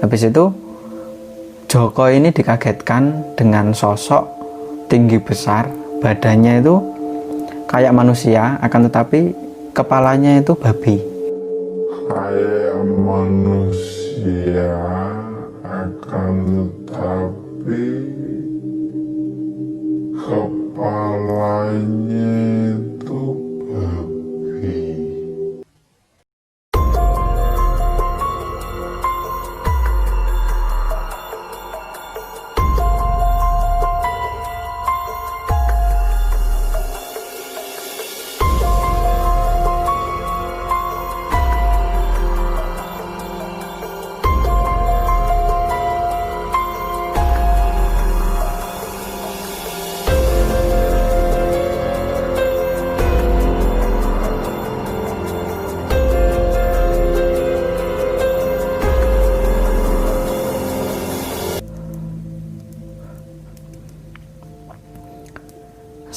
Habis itu Joko ini dikagetkan dengan sosok tinggi besar, badannya itu kayak manusia, akan tetapi kepalanya itu babi. Kayak manusia, akan tetapi kepalanya itu babi.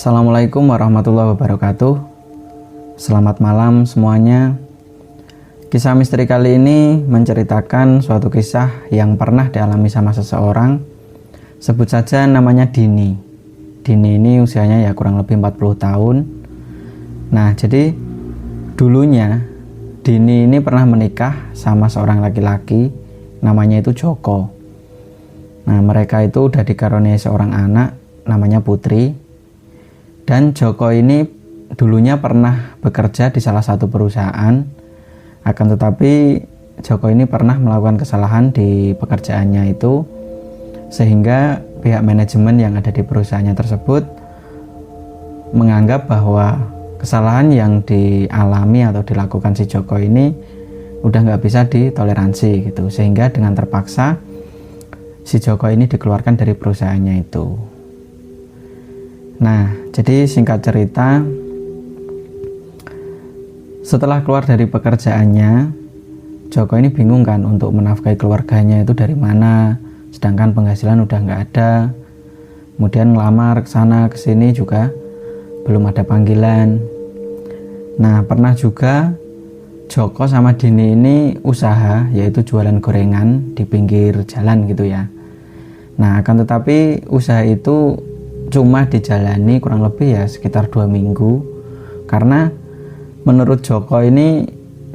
Assalamualaikum warahmatullahi wabarakatuh. Selamat malam semuanya. Kisah misteri kali ini menceritakan suatu kisah yang pernah dialami sama seseorang. Sebut saja namanya Dini. Dini ini usianya ya kurang lebih 40 tahun. Nah, jadi dulunya Dini ini pernah menikah sama seorang laki-laki, namanya itu Joko. Nah, mereka itu udah dikaruniai seorang anak namanya Putri. Dan Joko ini dulunya pernah bekerja di salah satu perusahaan, akan tetapi Joko ini pernah melakukan kesalahan di pekerjaannya itu, sehingga pihak manajemen yang ada di perusahaannya tersebut menganggap bahwa kesalahan yang dialami atau dilakukan si Joko ini udah nggak bisa ditoleransi gitu, sehingga dengan terpaksa si Joko ini dikeluarkan dari perusahaannya itu. Nah, jadi singkat cerita, setelah keluar dari pekerjaannya, Joko ini bingung kan untuk menafkahi keluarganya itu dari mana, sedangkan penghasilan udah nggak ada. Kemudian ngelamar ke sana ke sini juga belum ada panggilan. Nah, pernah juga Joko sama Dini ini usaha, yaitu jualan gorengan di pinggir jalan gitu ya. Nah, akan tetapi usaha itu cuma dijalani kurang lebih ya sekitar 2 minggu, karena menurut Joko ini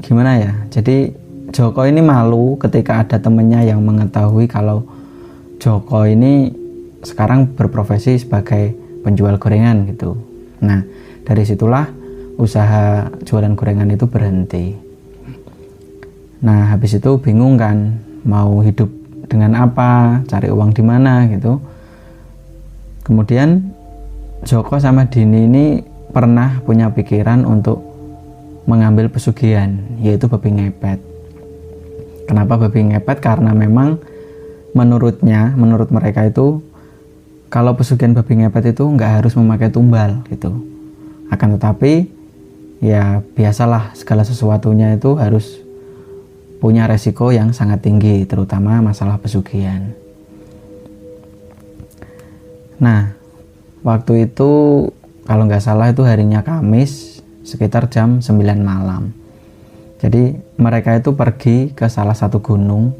gimana ya, jadi Joko ini malu ketika ada temennya yang mengetahui kalau Joko ini sekarang berprofesi sebagai penjual gorengan gitu. Nah, dari situlah usaha jualan gorengan itu berhenti. Nah, habis itu bingung kan mau hidup dengan apa, cari uang di mana gitu. Kemudian Joko sama Dini ini pernah punya pikiran untuk mengambil pesugihan, yaitu babi ngepet. Kenapa babi ngepet? Karena memang menurut mereka itu kalau pesugihan babi ngepet itu nggak harus memakai tumbal gitu. Akan tetapi ya biasalah segala sesuatunya itu harus punya resiko yang sangat tinggi, terutama masalah pesugihan. Nah, waktu itu kalau nggak salah itu harinya Kamis sekitar jam 9 malam. Jadi mereka itu pergi ke salah satu gunung.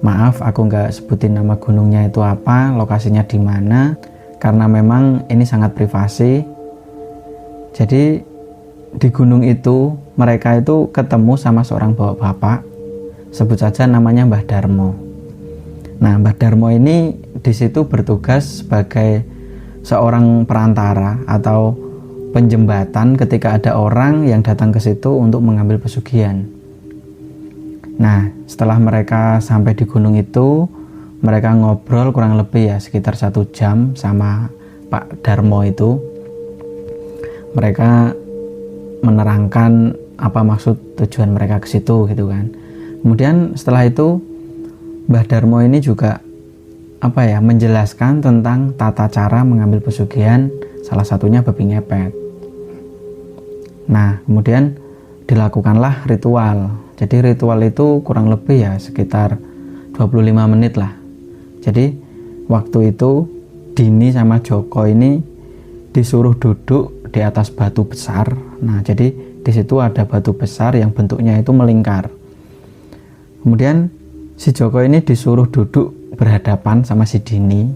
Maaf, aku nggak sebutin nama gunungnya itu apa, lokasinya di mana, karena memang ini sangat privasi. Jadi di gunung itu mereka itu ketemu sama seorang bapak, sebut saja namanya Mbah Darmo. Nah, Mbah Darmo ini di situ bertugas sebagai seorang perantara atau penjembatan ketika ada orang yang datang ke situ untuk mengambil pesugihan. Nah, setelah mereka sampai di gunung itu, mereka ngobrol kurang lebih ya sekitar 1 jam sama Pak Darmo itu. Mereka menerangkan apa maksud tujuan mereka ke situ gitu kan. Kemudian setelah itu Mbah Darmo ini juga menjelaskan tentang tata cara mengambil pesugihan, salah satunya babi ngepet. Nah, kemudian dilakukanlah ritual. Jadi ritual itu kurang lebih ya sekitar 25 menit lah. Jadi waktu itu Dini sama Joko ini disuruh duduk di atas batu besar. Nah, jadi di situ ada batu besar yang bentuknya itu melingkar. Kemudian si Joko ini disuruh duduk berhadapan sama si Dini,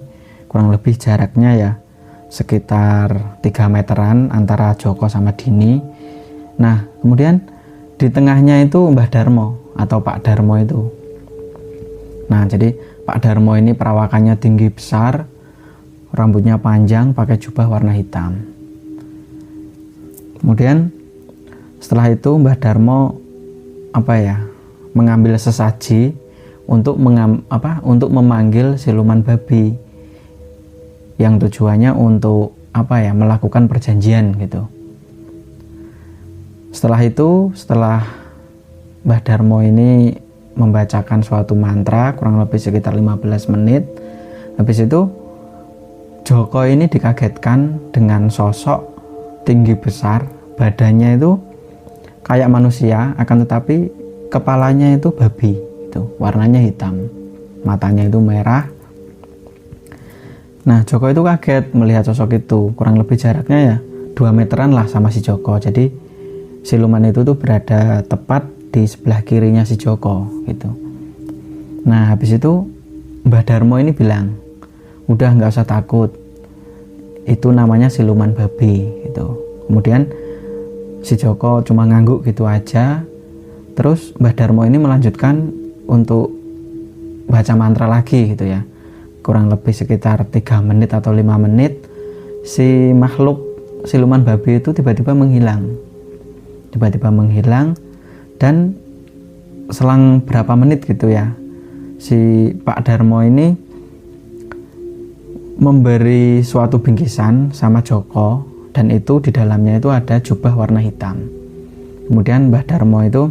kurang lebih jaraknya ya sekitar 3 meteran antara Joko sama Dini. Nah kemudian di tengahnya itu Mbah Darmo atau Pak Darmo itu. Nah jadi Pak Darmo ini perawakannya tinggi besar, rambutnya panjang, pakai jubah warna hitam. Kemudian setelah itu Mbah Darmo mengambil sesaji untuk memanggil siluman babi, yang tujuannya untuk melakukan perjanjian gitu. Setelah Mbah Darmo ini membacakan suatu mantra kurang lebih sekitar 15 menit, habis itu Joko ini dikagetkan dengan sosok tinggi besar, badannya itu kayak manusia akan tetapi kepalanya itu babi, itu warnanya hitam, matanya itu merah. Nah Joko itu kaget melihat sosok itu, kurang lebih jaraknya ya 2 meteran lah sama si Joko. Jadi siluman itu tuh berada tepat di sebelah kirinya si Joko gitu. Nah habis itu Mbah Darmo ini bilang, udah nggak usah takut, itu namanya siluman babi gitu. Kemudian si Joko cuma ngangguk gitu aja. Terus Mbah Darmo ini melanjutkan untuk baca mantra lagi gitu ya, kurang lebih sekitar 3 menit atau 5 menit. Si makhluk siluman babi itu tiba-tiba menghilang, dan selang berapa menit gitu ya, si Pak Darmo ini memberi suatu bingkisan sama Joko, dan itu di dalamnya itu ada jubah warna hitam. Kemudian Mbah Darmo itu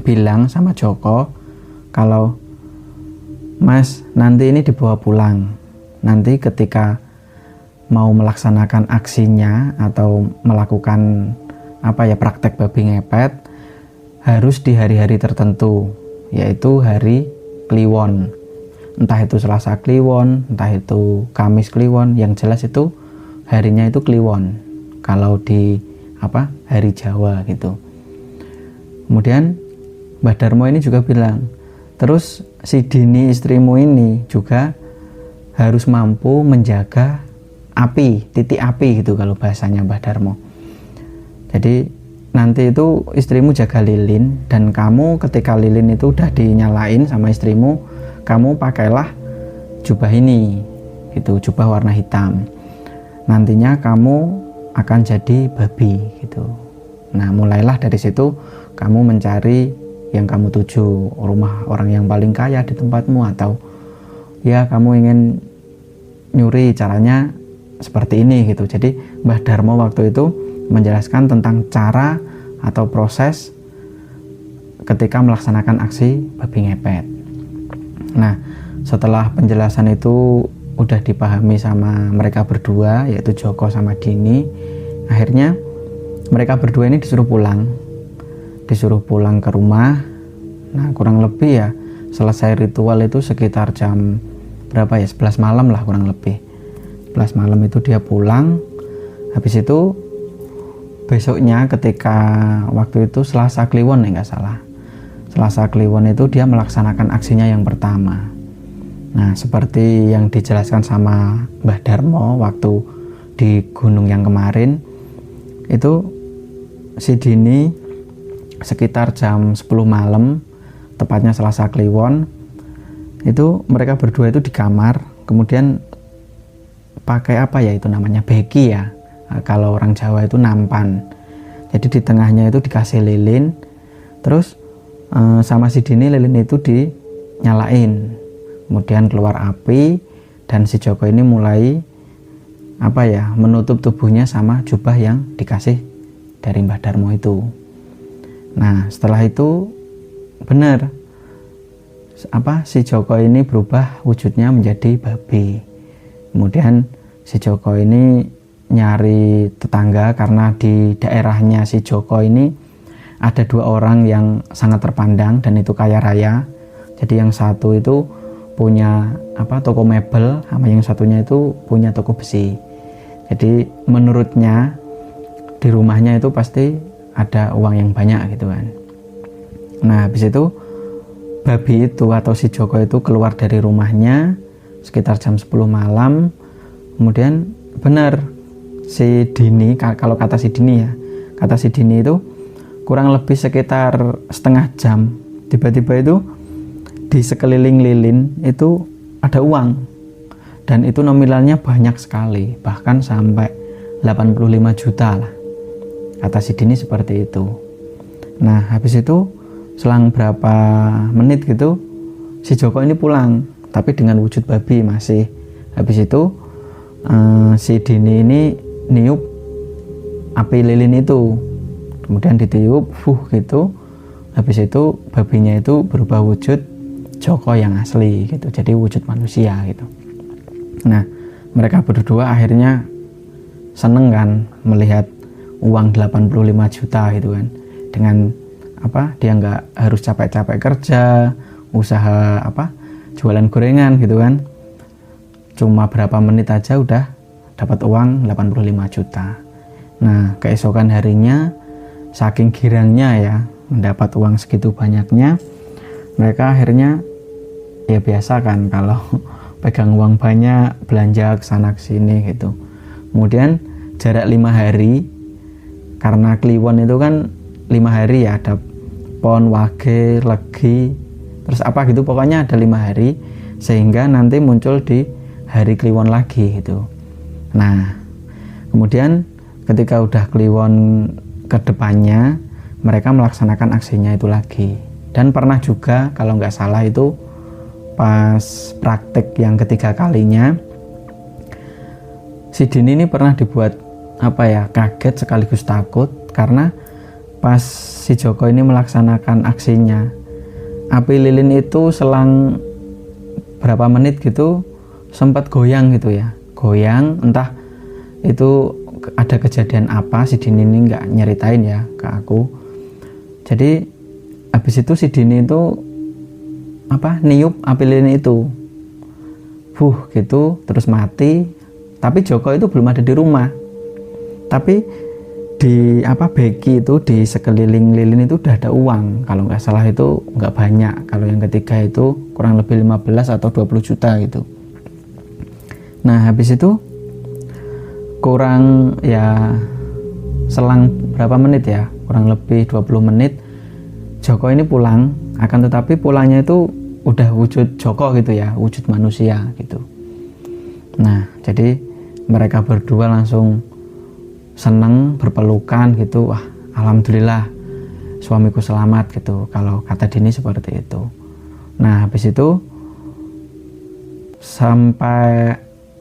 bilang sama Joko kalau, Mas, nanti ini dibawa pulang, nanti ketika mau melaksanakan aksinya atau melakukan praktek babi ngepet harus di hari-hari tertentu, yaitu hari Kliwon, entah itu Selasa Kliwon, entah itu Kamis Kliwon, yang jelas itu harinya itu Kliwon kalau di hari Jawa gitu. Kemudian Mbah Darmo ini juga bilang, terus si Dini istrimu ini juga harus mampu menjaga api, titik api gitu kalau bahasanya Mbah Darmo. Jadi nanti itu istrimu jaga lilin, dan kamu ketika lilin itu udah dinyalain sama istrimu, kamu pakailah jubah ini gitu, jubah warna hitam. Nantinya kamu akan jadi babi gitu. Nah mulailah dari situ kamu mencari yang kamu tuju, rumah orang yang paling kaya di tempatmu, atau ya kamu ingin nyuri, caranya seperti ini gitu. Jadi Mbah Darmo waktu itu menjelaskan tentang cara atau proses ketika melaksanakan aksi babi ngepet. Nah setelah penjelasan itu udah dipahami sama mereka berdua, yaitu Joko sama Dini, akhirnya mereka berdua ini disuruh pulang ke rumah. Nah kurang lebih ya selesai ritual itu sekitar jam berapa ya, 11 malam lah kurang lebih. 11 malam itu dia pulang. Habis itu besoknya ketika waktu itu Selasa Kliwon ya nggak salah, Selasa Kliwon itu dia melaksanakan aksinya yang pertama. Nah seperti yang dijelaskan sama Mbah Darmo waktu di gunung yang kemarin itu, si Dini sekitar jam 10 malam, tepatnya Selasa Kliwon, itu mereka berdua itu di kamar, kemudian pakai itu namanya beki ya, kalau orang Jawa itu nampan. Jadi di tengahnya itu dikasih lilin, terus sama si Dini lilin itu dinyalain, kemudian keluar api, dan si Joko ini mulai menutup tubuhnya sama jubah yang dikasih dari Mbah Darmo itu. Nah setelah itu benar si Joko ini berubah wujudnya menjadi babi. Kemudian si Joko ini nyari tetangga, karena di daerahnya si Joko ini ada 2 orang yang sangat terpandang dan itu kaya raya. Jadi yang satu itu punya toko mebel, sama yang satunya itu punya toko besi. Jadi menurutnya di rumahnya itu pasti ada uang yang banyak gitu kan. Nah habis itu babi itu atau si Joko itu keluar dari rumahnya sekitar jam 10 malam. Kemudian benar si Dini, kalau kata si Dini ya, kata si Dini itu kurang lebih sekitar setengah jam tiba-tiba itu di sekeliling lilin itu ada uang, dan itu nominalnya banyak sekali, bahkan sampai 85 juta lah, kata si Dini seperti itu. Nah habis itu selang berapa menit gitu si Joko ini pulang, tapi dengan wujud babi masih. Habis itu si Dini ini niup api lilin itu, kemudian ditiup gitu. Habis itu babinya itu berubah wujud Joko yang asli gitu, jadi wujud manusia gitu. Nah mereka berdua akhirnya seneng kan melihat uang 85 juta gitu kan, dengan dia nggak harus capek-capek kerja, usaha jualan gorengan gitu kan, cuma berapa menit aja udah dapat uang 85 juta. Nah keesokan harinya saking girangnya ya mendapat uang segitu banyaknya, mereka akhirnya ya biasa kan kalau pegang uang banyak belanja kesana kesini gitu. Kemudian jarak 5 hari, karena Kliwon itu kan 5 hari ya, ada Pon, Wage, Legi, terus gitu, pokoknya ada 5 hari, sehingga nanti muncul di hari Kliwon lagi gitu. Nah kemudian ketika udah Kliwon ke depannya, mereka melaksanakan aksinya itu lagi. Dan pernah juga kalau nggak salah itu pas praktek yang ketiga kalinya, si Dini ini pernah dibuat kaget sekaligus takut, karena pas si Joko ini melaksanakan aksinya, api lilin itu selang berapa menit gitu sempat goyang gitu ya, goyang, entah itu ada kejadian apa, si Dini ini nggak nyeritain ya ke aku. Jadi habis itu si Dini itu niup api lilin itu gitu, terus mati. Tapi Joko itu belum ada di rumah, tapi di beki itu di sekeliling lilin itu udah ada uang, kalau nggak salah itu nggak banyak, kalau yang ketiga itu kurang lebih 15 atau 20 juta gitu. Nah habis itu kurang ya selang berapa menit ya, kurang lebih 20 menit Joko ini pulang, akan tetapi pulangnya itu udah wujud Joko gitu ya, wujud manusia gitu. Nah jadi mereka berdua langsung seneng berpelukan gitu, wah alhamdulillah suamiku selamat gitu, kalau kata Dini seperti itu. Nah habis itu sampai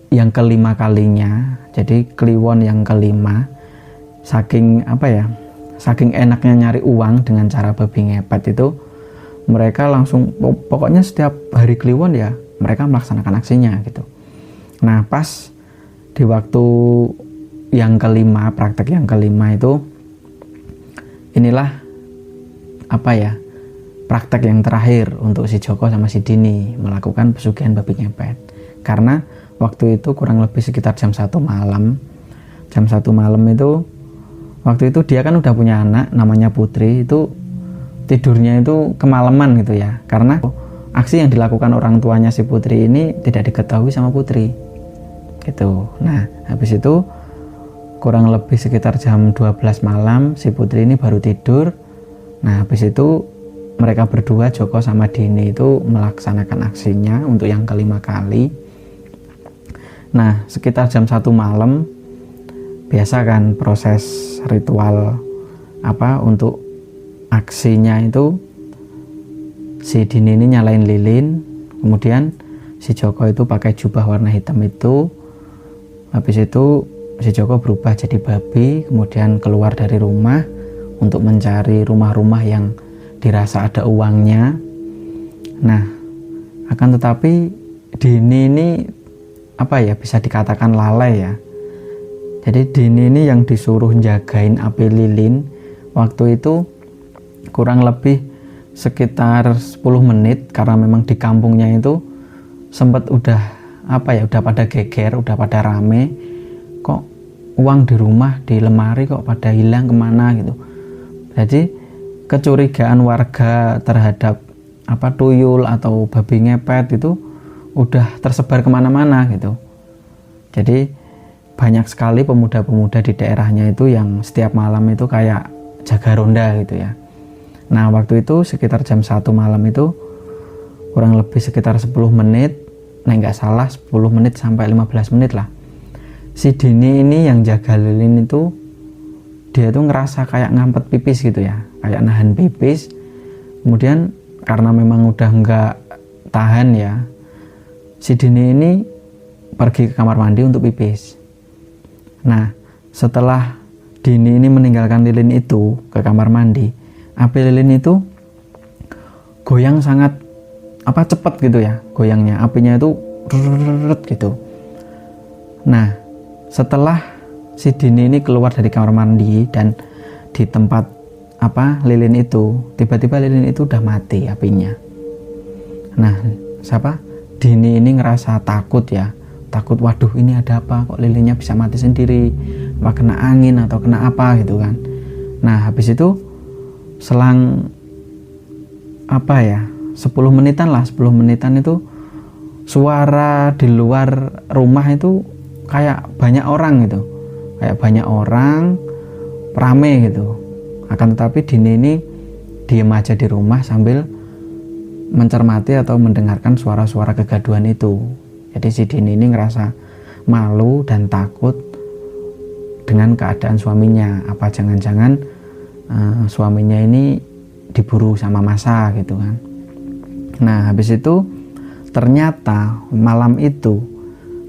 yang kelima kalinya, jadi Kliwon yang kelima, saking saking enaknya nyari uang dengan cara babi ngepet itu, mereka langsung pokoknya setiap hari Kliwon ya mereka melaksanakan aksinya gitu. Nah pas di waktu yang kelima, praktek yang kelima itu, inilah praktek yang terakhir untuk si Joko sama si Dini melakukan pesugihan babi ngepet. Karena waktu itu kurang lebih sekitar jam 1 malam. Jam 1 malam itu, waktu itu dia kan udah punya anak namanya Putri, itu tidurnya itu kemalaman gitu ya, karena aksi yang dilakukan orang tuanya si Putri ini tidak diketahui sama Putri gitu. Nah habis itu kurang lebih sekitar jam 12 malam si Putri ini baru tidur. Nah habis itu mereka berdua, Joko sama Dini itu melaksanakan aksinya untuk yang kelima kali. Nah sekitar jam 1 malam, biasa kan proses ritual untuk aksinya itu, si Dini ini nyalain lilin, kemudian si Joko itu pakai jubah warna hitam itu. Habis itu si Joko berubah jadi babi, kemudian keluar dari rumah untuk mencari rumah-rumah yang dirasa ada uangnya. Nah akan tetapi Dini ini bisa dikatakan lalai ya. Jadi Dini ini yang disuruh jagain api lilin waktu itu kurang lebih sekitar 10 menit, karena memang di kampungnya itu sempat udah pada geger, udah pada rame, kok uang di rumah, di lemari kok pada hilang kemana gitu. Jadi kecurigaan warga terhadap tuyul atau babi ngepet itu udah tersebar kemana-mana gitu. Jadi banyak sekali pemuda-pemuda di daerahnya itu yang setiap malam itu kayak jaga ronda gitu ya. Nah waktu itu sekitar jam 1 malam itu kurang lebih sekitar 10 menit, nah nggak salah 10 menit sampai 15 menit lah. Si Dini ini yang jaga lilin itu, dia tuh ngerasa kayak ngampet pipis gitu ya, kayak nahan pipis. Kemudian karena memang udah nggak tahan ya, si Dini ini pergi ke kamar mandi untuk pipis. Nah setelah Dini ini meninggalkan lilin itu ke kamar mandi, api lilin itu goyang sangat cepat gitu ya, goyangnya apinya itu gitu. Nah setelah si Dini ini keluar dari kamar mandi dan di tempat lilin itu, tiba-tiba lilin itu udah mati apinya. Nah Dini ini ngerasa takut ya, takut waduh ini ada apa kok lilinnya bisa mati sendiri, apa kena angin atau kena apa gitu kan. Nah habis itu selang 10 menitan itu suara di luar rumah itu kayak banyak orang gitu, kayak banyak orang rame gitu. Akan tetapi Dini ini diem aja di rumah sambil mencermati atau mendengarkan suara-suara kegaduhan itu. Jadi si Dini ini ngerasa malu dan takut dengan keadaan suaminya. Apa jangan-jangan suaminya ini diburu sama massa gitu kan. Nah habis itu ternyata malam itu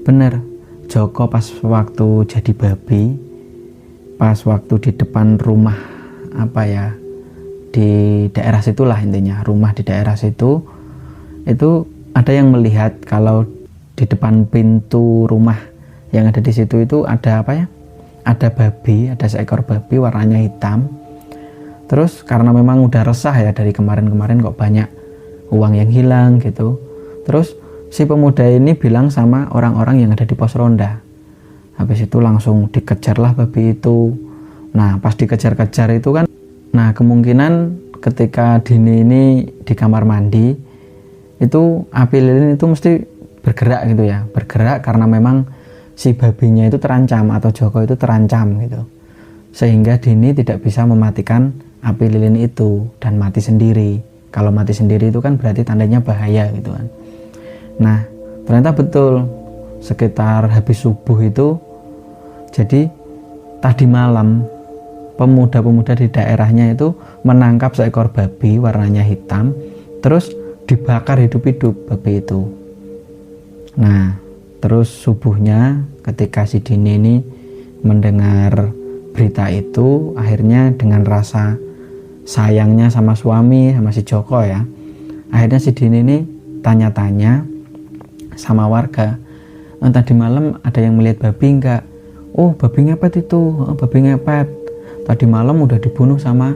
bener Joko pas waktu jadi babi, pas waktu di depan rumah di daerah situlah, intinya rumah di daerah situ, itu ada yang melihat kalau di depan pintu rumah yang ada di situ itu ada ada babi, ada seekor babi warnanya hitam. Terus karena memang udah resah ya dari kemarin-kemarin kok banyak uang yang hilang gitu, terus si pemuda ini bilang sama orang-orang yang ada di pos ronda. Habis itu langsung dikejarlah babi itu. Nah pas dikejar-kejar itu kan, nah kemungkinan ketika Dini ini di kamar mandi itu api lilin itu mesti bergerak gitu ya, bergerak karena memang si babinya itu terancam atau Joko itu terancam gitu, sehingga Dini tidak bisa mematikan api lilin itu dan mati sendiri. Kalau mati sendiri itu kan berarti tandanya bahaya gitu kan. Nah ternyata betul, sekitar habis subuh itu, jadi tadi malam pemuda-pemuda di daerahnya itu menangkap seekor babi warnanya hitam, terus dibakar hidup-hidup babi itu. Nah terus subuhnya ketika si Dini ini mendengar berita itu, akhirnya dengan rasa sayangnya sama suami, sama si Joko ya, akhirnya si Dini ini tanya-tanya sama warga, tadi malam ada yang melihat babi enggak? Oh babi ngepet itu, babi ngepet tadi malam udah dibunuh sama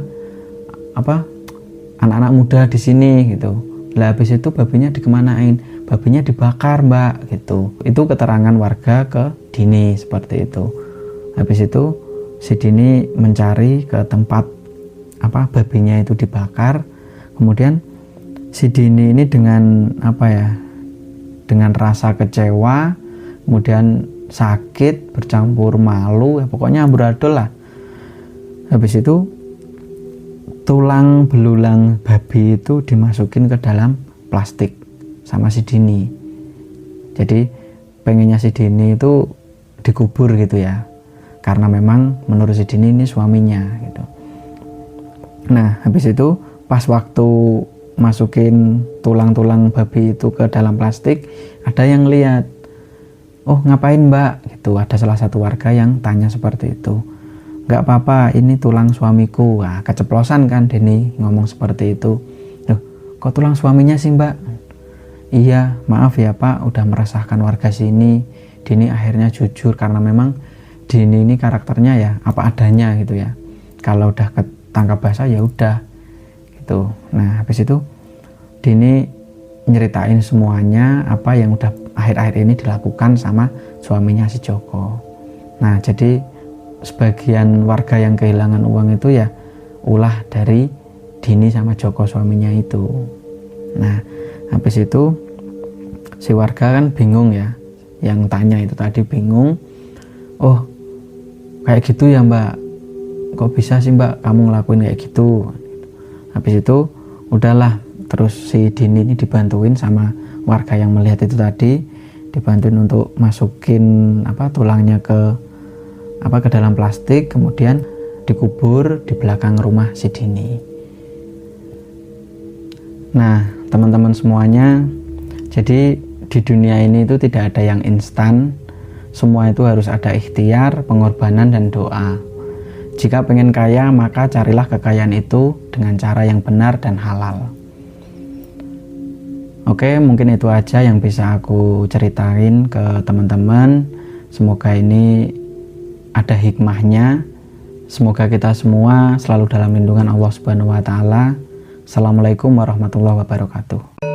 anak-anak muda di sini gitu. Lah habis itu babinya dikemanain? Babinya dibakar mbak gitu. Itu keterangan warga ke Dini seperti itu. Habis itu si Dini mencari ke tempat babinya itu dibakar. Kemudian si Dini ini dengan dengan rasa kecewa, kemudian sakit bercampur malu, ya pokoknya amburadul lah. Habis itu tulang belulang babi itu dimasukin ke dalam plastik sama si Dini. Jadi pengennya si Dini itu dikubur gitu ya, karena memang menurut si Dini ini suaminya gitu. Nah habis itu pas waktu masukin tulang-tulang babi itu ke dalam plastik, ada yang lihat, oh ngapain mbak gitu. Ada salah satu warga yang tanya seperti itu. Nggak apa-apa, ini tulang suamiku. Wah, keceplosan kan Dini ngomong seperti itu. Loh, kok tulang suaminya sih mbak? Iya, maaf ya pak, udah meresahkan warga sini. Dini akhirnya jujur karena memang Dini ini karakternya ya apa adanya gitu ya. Kalau udah ketangkap basah ya udah gitu. Nah habis itu Dini nyeritain semuanya apa yang udah akhir-akhir ini dilakukan sama suaminya si Joko. Nah jadi sebagian warga yang kehilangan uang itu ya ulah dari Dini sama Joko suaminya itu. Nah, habis itu si warga kan bingung ya, yang tanya itu tadi bingung. Oh, kayak gitu ya mbak, kok bisa sih mbak kamu ngelakuin kayak gitu. Habis itu udahlah, terus si Dini ini dibantuin sama warga yang melihat itu tadi, dibantuin untuk masukin tulangnya ke dalam plastik, kemudian dikubur di belakang rumah si Dini. Nah, teman-teman semuanya, jadi di dunia ini itu tidak ada yang instan. Semua itu harus ada ikhtiar, pengorbanan, dan doa. Jika pengen kaya, maka carilah kekayaan itu dengan cara yang benar dan halal. Oke, mungkin itu aja yang bisa aku ceritain ke teman-teman. Semoga ini ada hikmahnya. Semoga kita semua selalu dalam lindungan Allah Subhanahu wa Ta'ala. Assalamualaikum warahmatullahi wabarakatuh.